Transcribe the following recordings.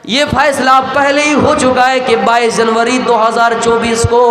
ये फैसला पहले ही हो चुका है कि 22 जनवरी 2024 को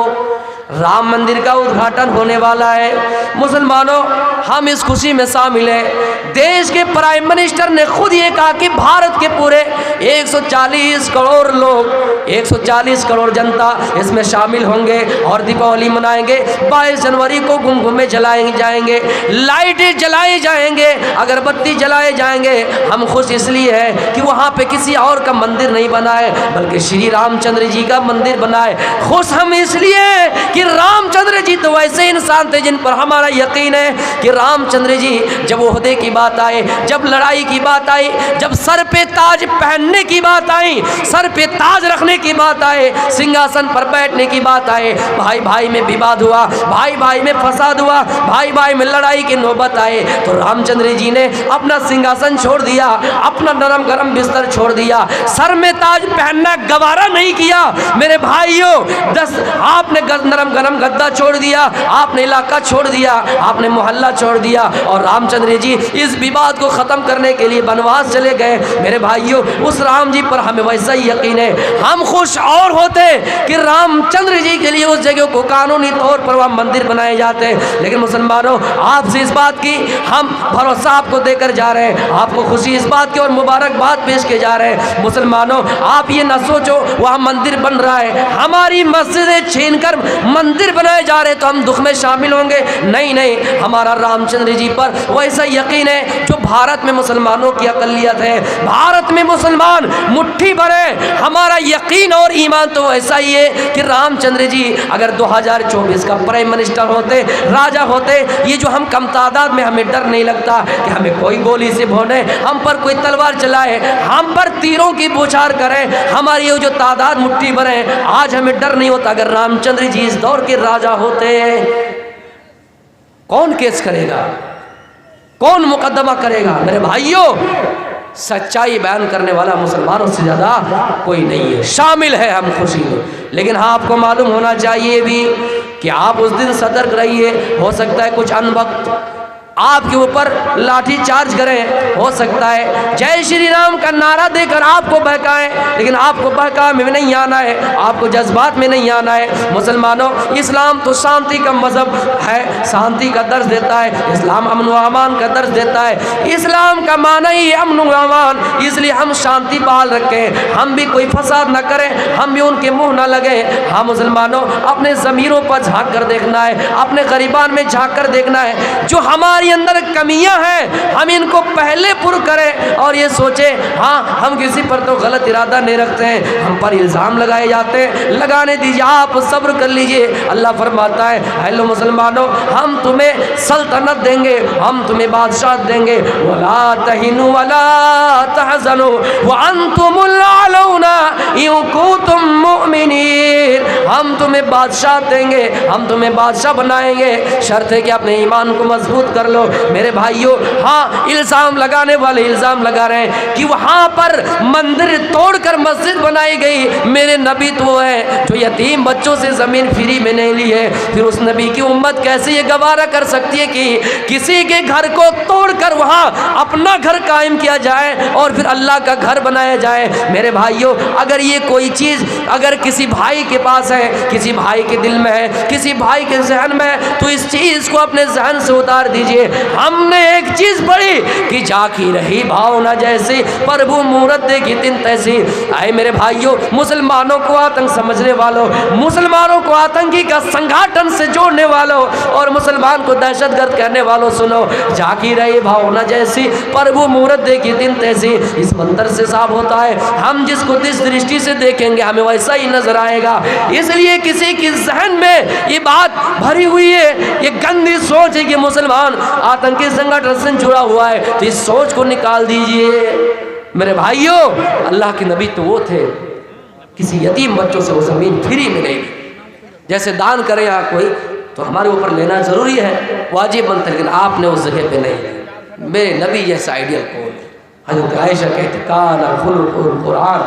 राम मंदिर का उद्घाटन होने वाला है। मुसलमानों, हम इस खुशी में शामिल हैं। देश के प्राइम मिनिस्टर ने खुद ये कहा कि भारत के पूरे 140 करोड़ लोग, 140 करोड़ जनता इसमें शामिल होंगे और दीपावली मनाएंगे। 22 जनवरी को घुमघुमे जलाए जाएंगे, लाइटें जलाए जाएंगे, अगरबत्ती जलाए जाएंगे। हम खुश इसलिए हैं कि वहाँ पे किसी और का मंदिर नहीं बना है, बल्कि श्री रामचंद्र जी का मंदिर बना है। खुश हम इसलिए कि रामचंद्र जी तो वैसे इंसान थे जिन पर हमारा यकीन है कि रामचंद्र जी जब ओहदे की बात आए, जब लड़ाई की बात आई, जब सर पे ताज पहनने की बात आई, सर पे ताज रखने की बात आए, सिंहासन पर बैठने की बात आए, भाई भाई में विवाद हुआ, भाई भाई में फसाद हुआ, भाई भाई में लड़ाई की नौबत आए, तो रामचंद्र जी ने अपना सिंहासन छोड़ दिया, अपना नरम गरम बिस्तर छोड़ दिया, सर में ताज पहनना गवारा नहीं किया। मेरे भाइयों, आपने नरम गरम गद्दा छोड़ दिया, आपने इलाका छोड़ दिया, आपने मोहल्ला छोड़ दिया और रामचंद्र जी इस विवाद को खत्म करने के लिए वनवास चले गए। मेरे भाइयों, उस राम जी पर हमें वैसा ही यकीन है। हम खुश और होते कि रामचंद्र जी के लिए उस जगह को कानूनी तौर पर वह मंदिर बनाए जाते हैं। लेकिन मुसलमानों, आपसे इस बात की हम भरोसा आपको देकर जा रहे हैं, आपको खुशी इस बात की और मुबारकबाद पेश के जा रहे हैं। मुसलमानों, आप ये न सोचो वहाँ मंदिर बन रहा है, हमारी मस्जिदें छीन कर मंदिर बनाए जा रहे तो हम दुख में शामिल होंगे। नहीं नहीं, हमारा रामचंद्र जी पर वैसा यकीन है जो भारत में मुसलमानों की अकलियत है। भारत में मुसलमान मुट्ठी भर है। हमारा यकीन और ईमान तो ऐसा ही है कि रामचंद्र जी अगर 2024 का प्राइम मिनिस्टर होते, राजा होते, ये जो हम कम तादाद में, हमें डर नहीं लगता कि हमें कोई गोली से भोने, हम पर कोई तलवार चलाए, हम पर तीरों की बौछार करे, हमारी ये जो तादाद मुट्ठी भर है, आज हमें डर नहीं होता। अगर रामचंद्र जी इस दौर के राजा होते, कौन केस करेगा, कौन मुकदमा करेगा? मेरे भाइयों, सच्चाई बयान करने वाला मुसलमानों से ज़्यादा कोई नहीं है। शामिल है हम खुशी में, लेकिन हाँ, आपको मालूम होना चाहिए भी कि आप उस दिन सतर्क रहिए। हो सकता है कुछ अनवक्त आपके ऊपर लाठी चार्ज करें, हो सकता है जय श्री राम का नारा देकर आपको बहकाएं, लेकिन आपको बहका में नहीं आना है, आपको जज्बात में नहीं आना है। मुसलमानों, इस्लाम तो शांति का मजहब है, शांति का दर्ज देता है। इस्लाम अमन व अमान का दर्ज देता है। इस्लाम का माना ही अमन व अमान, इसलिए हम शांति बहाल रखें, हम भी कोई फसाद न करें, हम भी उनके मुंह न लगे। हाँ मुसलमानों, अपने ज़मीरों पर झांक कर देखना है, अपने गरीबान में झांक कर देखना है। जो हमारी अंदर कमियां हैं, हम इनको पहले पूर्ण करें और ये सोचे हाँ, हम किसी पर तो गलत इरादा नहीं रखते हैं, हम पर इल्ज़ाम लगाए जाते हैं। लगाने दीजिए, आप सब्र कर लीजिए। अल्लाह फरमाता है, हेलो मुसलमानों, हम तुम्हें सल्तनत देंगे, हम तुम्हें बादशाह देंगे। वला तहिनु वला तहज़नु व अंतुमुल आलौना इन कुंतुम मुमिनीन। हम तुम्हें बादशाह देंगे, हम तुम्हें बादशाह बनाएंगे, शर्त है कि अपने ईमान को मजबूत कर लो। मेरे भाइयों, हाँ, इल्ज़ाम लगाने वाले इल्ज़ाम लगा रहे हैं कि वहाँ पर मंदिर तोड़कर मस्जिद बनाई गई। मेरे नबी तो वो है जो यतीम बच्चों से ज़मीन फ्री में नहीं ली है। फिर उस नबी की उम्मत कैसे ये गवारा कर सकती है कि किसी के घर को तोड़कर वहाँ अपना घर कायम किया जाए और फिर अल्लाह का घर बनाया जाए? मेरे भाइयों, अगर ये कोई चीज़ अगर किसी भाई के पास है, किसी भाई के दिल में है, किसी भाई के जहन में है, तो इस चीज़ को अपने जहन से उतार दीजिए। हमने एक चीज पढ़ी कि जाकी रही भावना जैसी, प्रभु मूरत देखी तिन तैसी। आए मेरे भाइयों, मुसलमानों को आतंक समझने वालों, मुसलमानों को आतंकी का संगठन से जोड़ने वालों और मुसलमान को दहशतगर्द कहने वालों, सुनो, जाकी रही भावना जैसी, प्रभु मूरत देखी तिन तैसी। इस मंत्र से साफ होता है हम जिसको जिस दृष्टि से देखेंगे हमें वैसा ही नजर आएगा। इसलिए किसी के जहन में ये बात भरी हुई है, ये गंदी सोच है कि मुसलमान आतंकी संगठन से जुड़ा हुआ है, तो इस सोच को निकाल दीजिए। मेरे भाइयों, अल्लाह के नबी तो वो थे, किसी यतीम बच्चों से वो जमीन फ्री मिलेगी। जैसे दान करे यहाँ कोई तो हमारे ऊपर लेना जरूरी है, वाजिब बनता है, लेकिन आपने उस जगह पे नहीं। मेरे नबी जैसा आइडियल कौन है? हज़रत आयशा कहते काना खुलुकुल कुरान,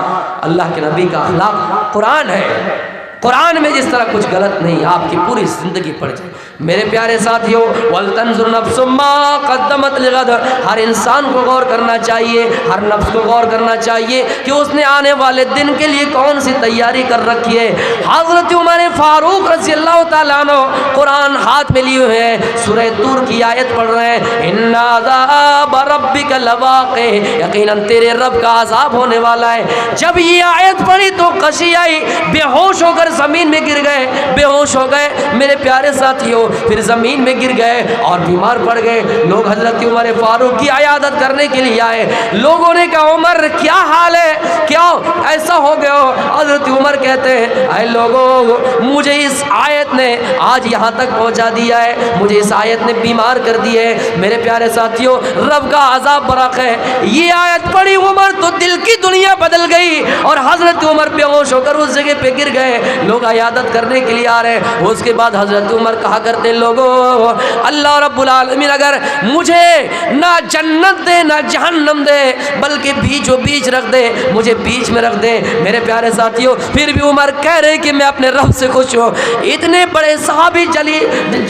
अल्लाह के नबी का अखलाक कुरान है। कुरान में जिस तरह कुछ गलत नहीं, आपकी पूरी ज़िंदगी पड़ जाए। मेरे प्यारे साथियों, वल तंजुर नफ्सुम मा क़द्दमत लिग़द, हर इंसान को गौर करना चाहिए, हर नफ्स को गौर करना चाहिए कि उसने आने वाले दिन के लिए कौन सी तैयारी कर रखी है। हज़रत उमर फ़ारूक रज़ियल्लाहु ताला अन्हु कुरान हाथ में लिए हुए हैं, सूरह तूर की आयत पढ़ रहे हैं, इन्ना अज़ाब रब्बिका लवाक़ि, यकीनन तेरे रब का अज़ाब होने वाला है। जब ये आयत पढ़ी तो कशी आई, बेहोश होकर ज़मीन में गिर गए, बेहोश हो गए मेरे प्यारे साथियों, फिर ज़मीन में गिर गए और बीमार पड़ गए। लोग हज़रत उमर फ़ारूक की इयादत करने के लिए आए। लोगों ने कहा उमर क्या हाल है, क्या ऐसा हो गया हो? हज़रत उमर कहते हैं अरे लोगों, मुझे इस आयत ने आज यहाँ तक पहुँचा दिया है, मुझे इस आयत ने बीमार कर दिया है। मेरे प्यारे साथियों, रब का अज़ाब बरक़ है। ये आयत पढ़ी उमर तो दिल की दुनिया बदल गई और हज़रत उमर बेहोश होकर उस जगह पे गिर गए। लोग इयादत करने के लिए आ रहे हैं। उसके बाद हज़रत उमर कहा करते लोगों, अल्लाह रब्बुल आलमीन अगर मुझे ना जन्नत दे ना जहन्नम दे, बल्कि बीचों बीच रख दे, मुझे बीच में रख दे। मेरे प्यारे साथियों, फिर भी उमर कह रहे कि मैं अपने रब से खुश हूँ। इतने बड़े सहाबी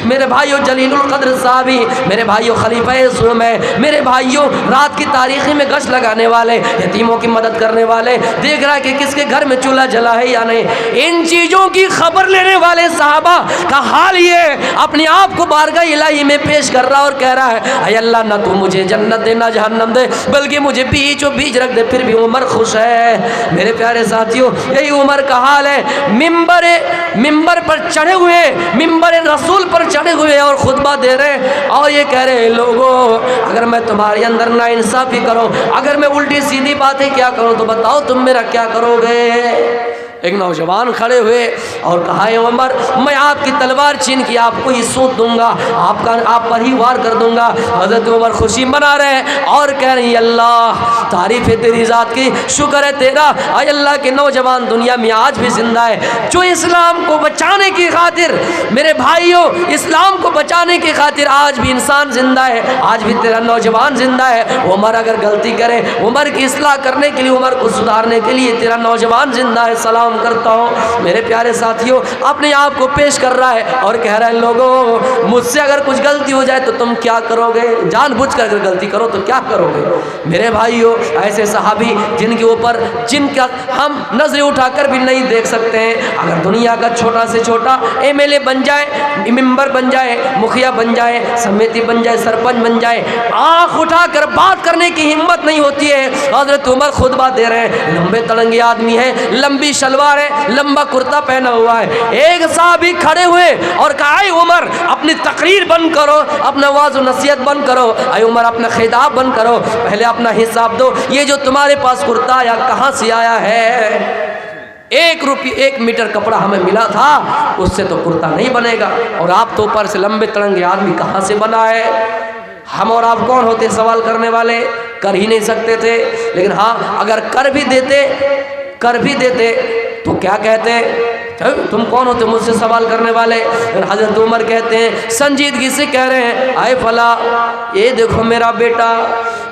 मेरे भाइयों, जलीलुल क़द्र सहाबी, मेरे भाइयों खलीफा सुम है, मेरे भाइयों रात की तारीख़ी में गश्त लगाने वाले, यतीमों की मदद करने वाले, देख रहा है कि किसके घर में चूल्हा जला है या नहीं, इन चीज़ों की खबर लेने वाले सहाबा का हाल ये अपने आप को बारगाह इलाही में पेश कर रहा और कह रहा है अय अल्लाह, ना तू मुझे जन्नत दे ना जहन्नम दे, बल्कि मुझे बीचों बीच रख दे। फिर भी उमर खुश है। मेरे प्यारे साथियों, यही उमर का हाल है। मिंबर पर चढ़े हुए, मिंबर रसूल पर चढ़े हुए और खुतबा दे रहे और ये कह रहे लोगों, अगर मैं तुम्हारे अंदर नाइंसाफ़ी करूं, अगर मैं उल्टी सीधी बातें क्या करूं तो बताओ तुम मेरा क्या करोगे? एक नौजवान खड़े हुए और कहा है उमर, मैं आपकी तलवार छीन के आपको ही सूत दूंगा, आप पर ही वार कर दूंगा। हज़रत उमर खुशी मना रहे हैं और कह रही अल्लाह, तारीफ़ है तेरी ज़ात की, शुक्र है तेरा, अय अल्लाह के नौजवान दुनिया में आज भी जिंदा है, जो इस्लाम को बचाने की खातिर, मेरे भाइयों इस्लाम को बचाने की खातिर आज भी इंसान जिंदा है, आज भी तेरा नौजवान जिंदा है। उमर अगर गलती करे, उमर की इस्लाह करने के लिए, उमर को सुधारने के लिए तेरा नौजवान जिंदा है, सलाम करता हूँ। मेरे प्यारे साथियों, अपने आप को पेश कर रहा है और कह रहा है लोगों, मुझसे अगर कुछ गलती हो जाए तो तुम क्या करोगे? जानबूझकर अगर गलती करो तो क्या करोगे? मेरे भाइयों, ऐसे सहाबी जिनके ऊपर, जिनका हम नजरें उठाकर भी नहीं देख सकते हैं, अगर दुनिया का छोटा से छोटा MLA बन जाए, मेंबर बन जाए, मुखिया बन जाए, समिति बन जाए, सरपंच बन जाए, आंख उठाकर बात करने की हिम्मत नहीं होती है। हज़रत उमर खुतबा दे रहे हैं, लंबे तड़ंगे आदमी है, लंबी शलवार है, लंबा कुर्ता पहना हुआ है। एक साहबी खड़े हुए और कहा उमर अपनी तकरीर बंद करो, अपना वाज़ नसीहत बंद करो, अय उमर अपना खिताब बंद करो, पहले अपना हिसाब दो, ये जो तुम्हारे पास कुर्ता आया कहाँ से आया है? 1 मीटर कपड़ा हमें मिला था, उससे तो कुर्ता नहीं बनेगा, और आप तो ऊपर से लंबे तड़ंगे आदमी कहाँ से बना है? हम और आप कौन होते सवाल करने वाले? कर ही नहीं सकते थे। लेकिन हाँ, अगर कर भी देते तो क्या कहते? तुम कौन होते मुझसे सवाल करने वाले? हज़रत उमर कहते हैं, संजीदगी से कह रहे हैं, आए फला, ये देखो मेरा बेटा,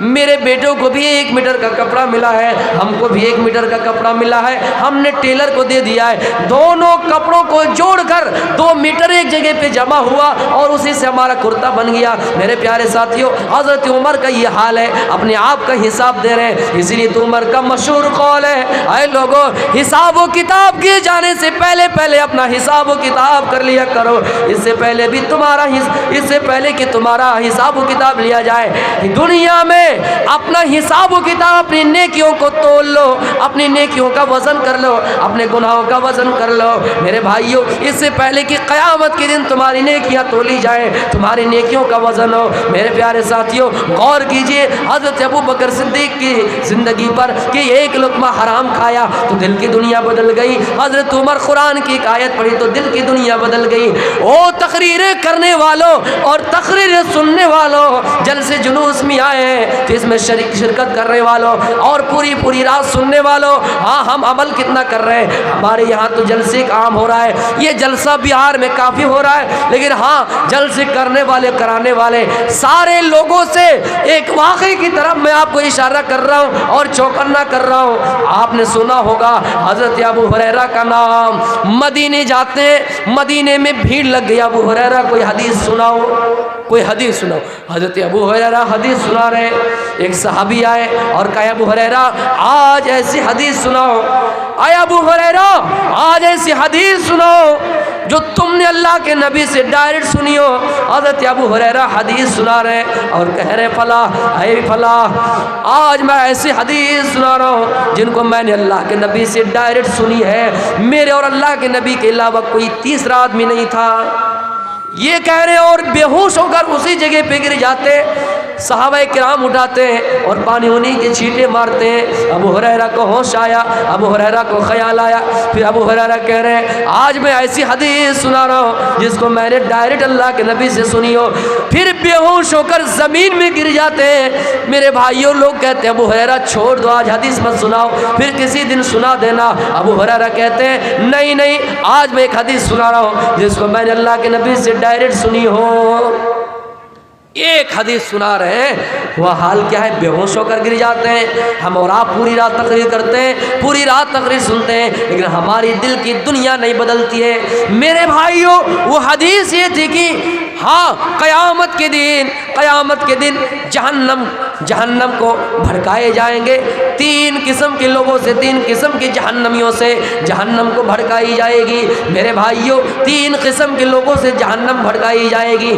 मेरे बेटों को भी 1 मीटर का कपड़ा मिला है, हमको भी 1 मीटर का कपड़ा मिला है, हमने टेलर को दे दिया है, दोनों कपड़ों को जोड़कर 2 मीटर एक जगह पे जमा हुआ और उसी से हमारा कुर्ता बन गया। मेरे प्यारे साथियों, हज़रत उमर का ये हाल है, अपने आप का हिसाब दे रहे हैं। इसीलिए तो उमर का मशहूर कौल है, आए लोगों, हिसाब व किताब किए जाने से पहले अपना हिसाब व किताब कर लिया करो, इससे पहले कि तुम्हारा हिसाब व किताब लिया जाए। दुनिया में अपना हिसाब व किताब, अपनी नेकियों को तोल लो, अपनी नेकियों का वजन कर लो, अपने गुनाहों का वजन कर लो। मेरे भाइयों, इससे पहले कि क़यामत के दिन तुम्हारी नेकियां तोली जाए, तुम्हारी नेकियों का वजन हो। मेरे प्यारे साथियों, गौर कीजिए हज़रत अबू बकर सिद्दीक़ की ज़िंदगी पर कि एक लुक़मा हराम खाया तो दिल की दुनिया बदल गई। हज़रत उमर कुरान की एक आयत पढ़ी तो दिल की दुनिया बदल गई। ओ तकरीरें करने वालों और तकरीरें सुनने वालों, जलसे जुलूस में आए, तो इसमें शिरकत करने वालों और पूरी रात सुनने वालों, हाँ हम अमल कितना कर रहे हैं। हमारे यहाँ तो जलसे काम हो रहा है, ये जलसा बिहार में काफ़ी हो रहा है, लेकिन हाँ जलसे करने वाले कराने वाले सारे लोगों से एक वाकई की तरफ मैं आपको इशारा कर रहा हूँ और चौकन्ना कर रहा हूँ। आपने सुना होगा हज़रत अबू हुरैरा का नाम, मदीने जाते हैं, मदीने में भीड़ लग गई। अबू हुरैरा कोई हदीस सुनाओ, कोई हदीस सुनाओ। हज़रत अबू हुरैरा हदीस सुना रहे, एक सहाबी आए और कहा अबू हुरैरा आज ऐसी हदीस सुनाओ। आए अबू हुरैरा आज ऐसी हदीस सुनाओ जो तुमने अल्लाह के नबी से डायरेक्ट सुनी हो। हज़रत अबू हुरैरा हदीस सुना रहे और कह रहे फला है फला, आज मैं ऐसी हदीस सुना रहा हूँ जिनको मैंने अल्लाह के नबी से डायरेक्ट सुनी है। मेरे और अल्लाह के नबी के अलावा कोई तीसरा आदमी नहीं था। ये कह रहे और बेहोश होकर उसी जगह पे गिर जाते। सहाबाए किराम उठाते हैं और पानी उन्हीं के छींटे मारते हैं। अबू हुरैरा को होश आया, अबू हुरैरा को ख्याल आया। फिर अबू हुरैरा कह रहे हैं आज मैं ऐसी हदीस सुना रहा हूँ जिसको मैंने डायरेक्ट अल्लाह के नबी से सुनी हो। फिर बेहोश होकर ज़मीन में गिर जाते हैं। मेरे भाइयों लोग कहते हैं अबू हुरैरा छोड़ दो, आज हदीस मत सुनाओ, फिर किसी दिन सुना देना। अबू हुरैरा कहते हैं नहीं नहीं, आज मैं एक हदीस सुना रहा हूँ जिसको मैंने अल्लाह के नबी से डायरेक्ट सुनी हो। एक हदीस सुना रहे हैं, वह हाल क्या है, बेहोश होकर गिर जाते हैं। हम और आप पूरी रात तकरीर करते हैं, पूरी रात तकरीर सुनते हैं, लेकिन हमारी दिल की दुनिया नहीं बदलती है। मेरे भाइयों वो हदीस ये थी कि हाँ क़यामत के दिन जहन्नम को भड़काए जाएंगे। तीन किस्म के लोगों से, तीन किस्म के जहन्नमियों से जहन्नम को भड़काई जाएगी। मेरे भाइयों तीन किस्म के लोगों से जहन्नम भड़काई जाएगी।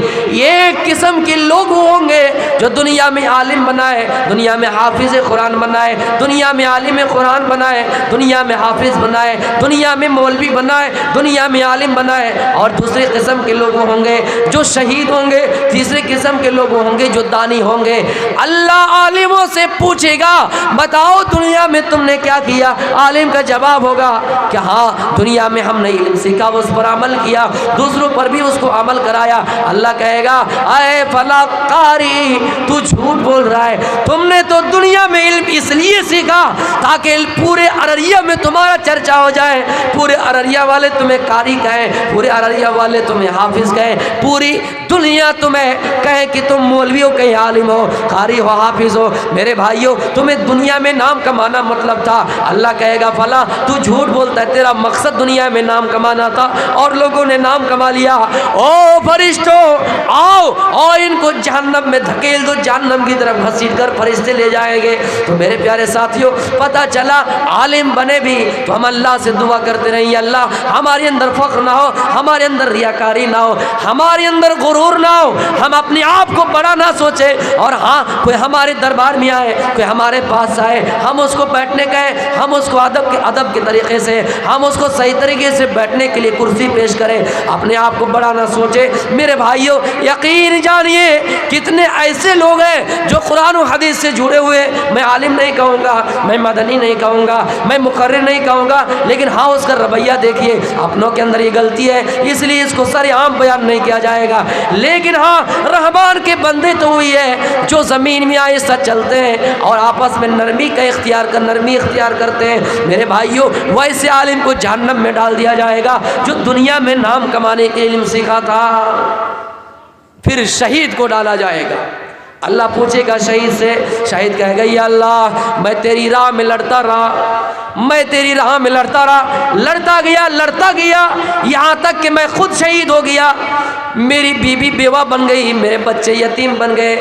एक किस्म के लोग होंगे जो दुनिया में आलिम बनाए, दुनिया में हाफिज कुरान बनाए, दुनिया में आलिम कुरान बनाए, दुनिया में हाफिज बनाए, दुनिया में मौलवी बनाए, दुनिया में आलिम बनाए। और दूसरे किस्म के लोग होंगे जो शहीद होंगे, तीसरे किस्म के लोग होंगे जो दानी होंगे। अल्लाह आलिमों से पूछेगा बताओ दुनिया में तुमने क्या किया। आलिम का जवाब होगा कि हाँ दुनिया में हमने इल्म सीखा, उस पर अमल किया, दूसरों पर भी उसको अमल कराया। अल्लाह कहेगा अरे फला कारी तू झूठ बोल रहा है, तुमने तो दुनिया में इल्म इसलिए सीखा ताकि पूरे अररिया में तुम्हारा चर्चा हो जाए, पूरे अररिया वाले तुम्हें कारी कहें, पूरे अररिया वाले तुम्हें हाफिज कहें, पूरी दुनिया तुम्हें कहे कि तुम मौलवी हो, कहीं आलिम हो, कारी हो, हाफिज हो। मेरे भाइयों तुम्हें दुनिया में नाम कमाना मतलब था। अल्लाह कहेगा फला तू झूठ बोलता है, तेरा मकसद दुनिया में नाम कमाना था और लोगों ने नाम कमा लिया। ओ फरिश्तों आओ और इनको जहन्नम में धकेल दो, जहन्नम की तरफ घसीट कर फरिश्ते ले जाएंगे। तो मेरे प्यारे साथियों पता चला आलिम बने भी तो हम अल्लाह से दुआ करते रहिए अल्लाह हमारे अंदर फख्र ना हो, हमारे अंदर रियाकारी ना हो, हमारे अंदर गुरूर ना हो, हम अपने आप को बड़ा ना सोचे। और हाँ कोई हमारे दरबार में आए, कोई हमारे पास आए, हम उसको बैठने कहें, हम उसको अदब के तरीके से, हम उसको सही तरीके से बैठने के लिए कुर्सी पेश करें, अपने आप को बड़ा ना सोचे। मेरे भाइयों यकीन जानिए कितने ऐसे लोग हैं जो कुरान और हदीस से जुड़े हुए, मैं आलिम नहीं कहूँगा, मैं मदनी नहीं कहूँगा, मैं मुकर्रिर नहीं कहूँगा, लेकिन हाँ उसका रवैया देखिए, अपनों के अंदर ये गलती है इसलिए इसको सरेआम बयान नहीं किया जाएगा। लेकिन हाँ रहमान के बंदे तो हुई है जो ज़मीन में आहिस्ता चलते हैं और आपस में नरमी इख्तियार करते हैं। मेरे भाइयों वैसे आलिम को जहन्नम में डाल दिया जाएगा जो दुनिया में नाम कमाने के इल्म सीखा था। फिर शहीद को डाला जाएगा। अल्लाह पूछेगा शहीद से, शहीद कहेगा या अल्लाह मैं तेरी राह में लड़ता रहा, मैं तेरी राह में लड़ता रहा, लड़ता गया यहाँ तक कि मैं खुद शहीद हो गया, मेरी बीवी बेवा बन गई, मेरे बच्चे यतीम बन गए।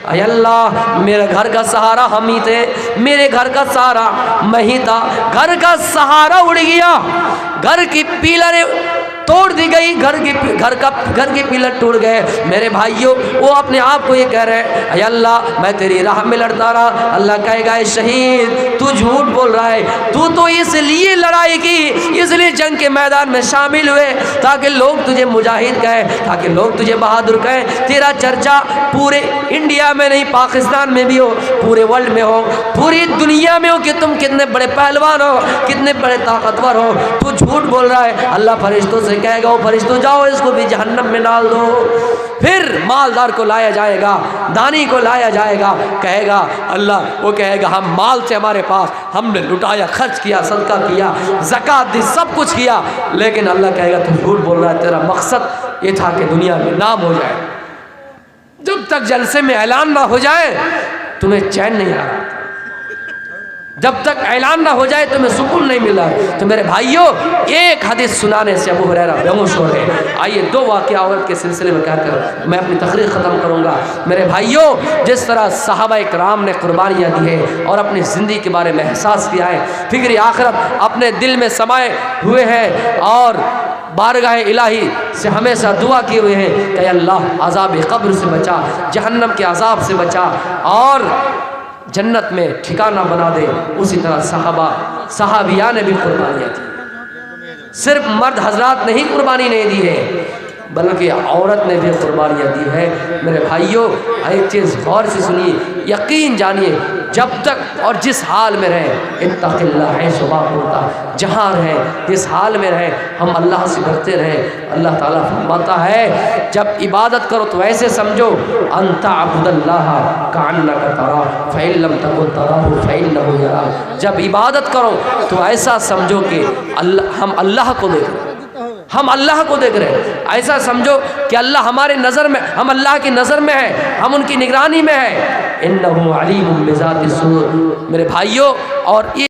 अय अल्लाह मेरे घर का सहारा हम ही थे, मेरे घर का सहारा मैं ही था, घर का सहारा उड़ गया, घर की पीलरें तोड़ दी गई, घर के पिलर टूट गए। मेरे भाइयों वो अपने आप को ये कह रहे हैं अय अल्लाह मैं तेरी राह में लड़ता रहा। अल्लाह कहेगा शहीद तू झूठ बोल रहा है, तू तो इसलिए लड़ाई की, इसलिए जंग के मैदान में शामिल हुए ताकि लोग तुझे मुजाहिद कहें, ताकि लोग तुझे बहादुर कहें, तेरा चर्चा पूरे इंडिया में नहीं पाकिस्तान में भी हो, पूरे वर्ल्ड में हो, पूरी दुनिया में हो कि तुम कितने बड़े पहलवान हो, कितने बड़े ताकतवर हो। तू झूठ बोल रहा है। अल्लाह फरिश्तों से कहेगा, ओ फरिश्तों जाओ इसको भी जहन्नम में डाल दो। फिर मालदार को लाया जाएगा, दानी को लाया जाएगा, कहेगा अल्लाह, वो कहेगा हम माल से हमारे पास, हमने लुटाया, खर्च किया, सदका किया, ज़कात दी, सब कुछ किया, लेकिन अल्लाह कहेगा तू झूठ बोल रहा है, तेरा मकसद ये था कि दुनिया में नाम हो जाए। जब तक जलसे में ऐलान ना हो जाए तुम्हें चैन नहीं आ रहा, जब तक ऐलान ना हो जाए तुम्हें सुकून नहीं मिला। तो मेरे भाइयों, एक हदीस सुनाने से अबू हुरैरा बेहोश हो गए। आइए दो वाक़या औरत के सिलसिले में कहकर मैं अपनी तकरीर ख़त्म करूँगा। मेरे भाइयों, जिस तरह सहाबा इकराम ने कुर्बानियाँ दी है और अपनी ज़िंदगी के बारे में एहसास किया है, फिक्र आखिरत अपने दिल में समाये हुए हैं और बारगाह इलाही से हमेशा दुआ किए हुए हैं कि अल्लाह अज़ाब क़ब्र से बचा, जहन्नम के अज़ाब से बचा और जन्नत में ठिकाना बना दे। उसी तरह सहाबिया ने भी कुर्बानियाँ दी। सिर्फ मर्द हजरात ने ही कुर्बानी नहीं दी है, बल्कि औरत ने भी कुर्बानियाँ दी है। मेरे भाइयों, एक चीज़ गौर से सुनिए, यकीन जानिए, जब तक और जिस हाल में रहें, इत्तक़िल्लाह है सुबह होता, जहाँ रहें, जिस हाल में रहें, हम अल्लाह से डरते रहें। अल्लाह ताला फरमाता है, जब इबादत करो तो ऐसे समझो, अंता अब्दुल्लाह कान्नका तरा फ़इन लम तकुन तराहु फ़इन्नहु यराक। जब इबादत करो तो ऐसा समझो कि हम अल्लाह को देख रहे हैं, हम अल्लाह को देख रहे हैं। ऐसा समझो कि अल्लाह हमारे नज़र में, हम अल्लाह की नज़र में है, हम उनकी निगरानी में है। इन्नहु अलीमुम बिज़ातिस सुदूर। मेरे भाइयों, और